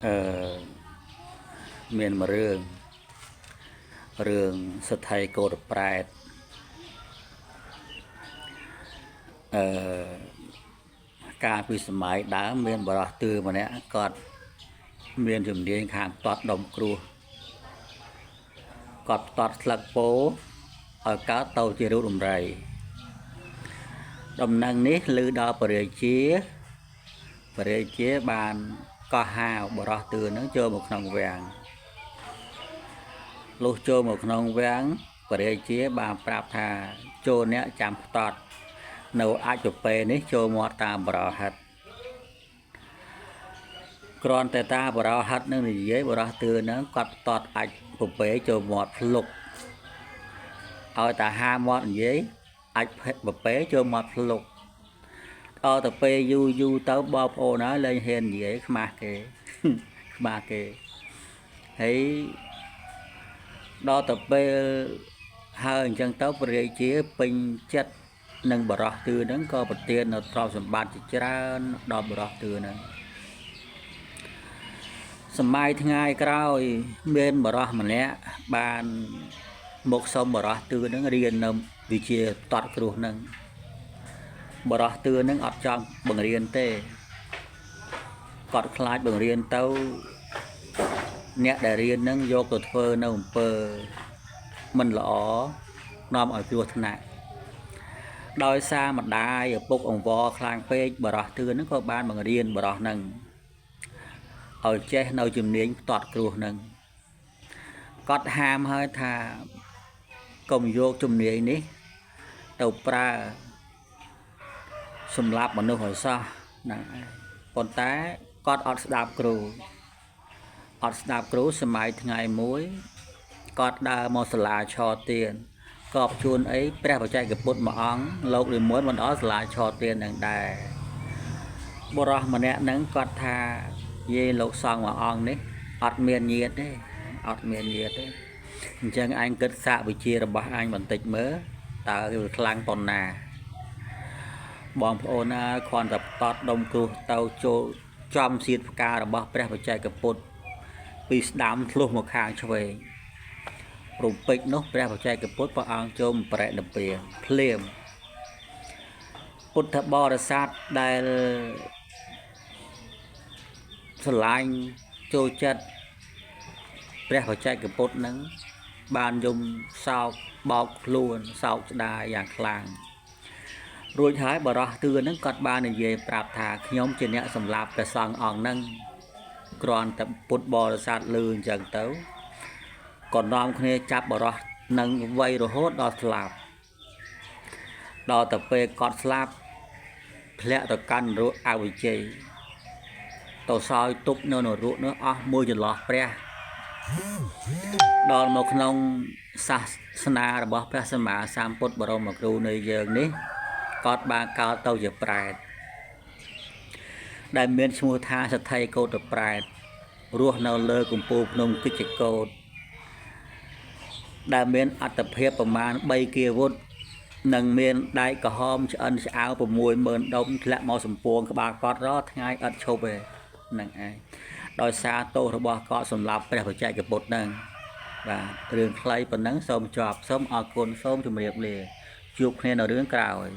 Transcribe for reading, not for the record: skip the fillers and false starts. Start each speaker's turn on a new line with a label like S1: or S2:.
S1: អឺមានមួយរឿងសទ្ធិកោតប្រែតអឺកាលពីសម័យដើមមានបរិសុទ្ធទឿម្នាក់គាត់មានជំនាញខាងផ្ទាត់ដុំគ្រោះគាត់ផ្ទាត់ស្លឹកពោឲ្យកើតទៅជារូបដំរីដំណឹងនេះឮដល់ព្រះរាជាបានកោះហៅបរិសុទ្ធទឿនឹងចូលមកក្នុងវាំងលុះចូលមកក្នុងវាំងព្រះរាជាបានប្រាប់ថាចូលអ្នកចាំផ្ទាត់នៅអាចប្រពេនេះចូលមាត់តាមបរហិតគ្រាន់តែតាបរហិតនឹងនិយាយបរោះទឿនឹងគាត់ផ្ទាត់អាចប្រពេចូលមាត់ភ្លុកឲ្យតាហាមាត់និយាយអាចប្រពេចូលមាត់ភ្លុកដល់ទៅពេលយូរទៅបងប្អូនហើយលែងហ៊ាននិយាយខ្មាស់គេហើយដល់ទៅពេលហើយអញ្ចឹងទៅព្រះរាជាពេញចិត្តនឹងបរោះទឿនឹងក៏ប្រទាននៅទ្រព្យសម្បត្តិជាច្រើនដល់បរោះទឿនឹងសម័យថ្ងៃក្រោយមានបរោះម្នាក់បានមកសុំបរោះទឿនឹងរៀននៅវិជាតត់គ្រោះនឹងបរោះទឿនឹងអត់ចង់បង្រៀនទេគាត់ខ្លាចបង្រៀនទៅអ្នកដែលរៀននឹងយកទៅធ្វើនៅអំពើមិនល្អនាំឲ្យគ្រោះថ្នាក់ដោយសារម្ដាយឪពុកអង្វរខ្លាំងពេកបរោះទឿនឹងក៏បានបង្រៀនបរោះនឹងឲ្យចេះនៅជំនាញផ្ទាត់គ្រោះនឹងគាត់ហាមហើយថាកុំយកជំនាញនេះទៅប្រើសម្រាប់មនុស្សឲ្យសោះហ្នឹងប៉ុន្តែគាត់អត់ស្ដាប់គ្រូសម័យថ្ងៃមួយគាត់ដើរមកសាលាឆទានក៏ជួនអីព្រះបច្ចេកពុទ្ធមួយអង្គលោកនិមន្តមកដល់សាលាឆទាននឹងដែរបុរសម្នាក់ហ្នឹងគាត់ថាយេលោកសង្ឃមួយអង្គនេះអត់មានញាតិទេអញ្ចឹងអញគិតសាកវិជារបស់អញបន្តិចមើលតើវាខ្លាំងប៉ុណ្ណាបងប្អូនណាគ្រាន់តែផ្ទាត់ដុំគ្រោះទៅចូលចំសៀតផ្ការបស់ព្រះបច្ចេកពុទ្ធពីស្ដាំធ្លុះមកខាងឆ្វេងរំពេចនោះព្រះបច្ចេកពុទ្ធព្រះអង្គចូលបរិនិព្វានភ្លាមពុទ្ធបរិស័ទដែលស្រឡាញ់ចូលចិត្តព្រះបច្ចេកពុទ្ធនឹងបានយំសោកបោកខ្លួនសោកស្ដាយយ៉ាងខ្លាំងរួចហើយបរោះទឿនឹងគាត់បាននិយាយប្រាប់ថាខ្ញុំជាអ្នកសម្លាប់ព្រះសង្ឃអង្គនឹងគ្រាន់តែពុទ្ធបរិស័ទលឺអញ្ចឹងទៅក៏នាំគ្នាចាប់បរោះនឹងវាយរហូតដល់ស្លាប់ដល់ទៅពេលគាត់ស្លាប់ធ្លាក់ទៅកាន់នរកអវិជ័យទៅសោយទុកនៅនរកនោះអស់មួយចន្លោះព្រះដល់មកក្នុងសាសនារបស់ព្រះសម្មាសម្ពុទ្ធបរមគ្រូនៃយើងនេះគាត់បានកើតទៅជាប្រែតដែលមានឈ្មោះថាសទ្ធិកោតប្រែតរស់នៅលើកំពូលភ្នំកិច្ចកោតដែលមានអត្តភាពប្រមាណ3គីវុតនិងមានដែកក្រហមឆ្អិនឆ្អៅ 60000 ដុំធ្លាក់មកសម្ពួងក្បាលគាត់រាល់ថ្ងៃឥតឈប់ទេហ្នឹងឯងដោយសារទោសរបស់គាត់សម្រាប់ព្រះបច្ចេកពុទ្ធហ្នឹងបាទរឿងខ្លីប៉ុណ្ណឹងសូមចប់សូមអរគុណសូមជម្រាបលាជួបគ្នានៅរឿងក្រោយ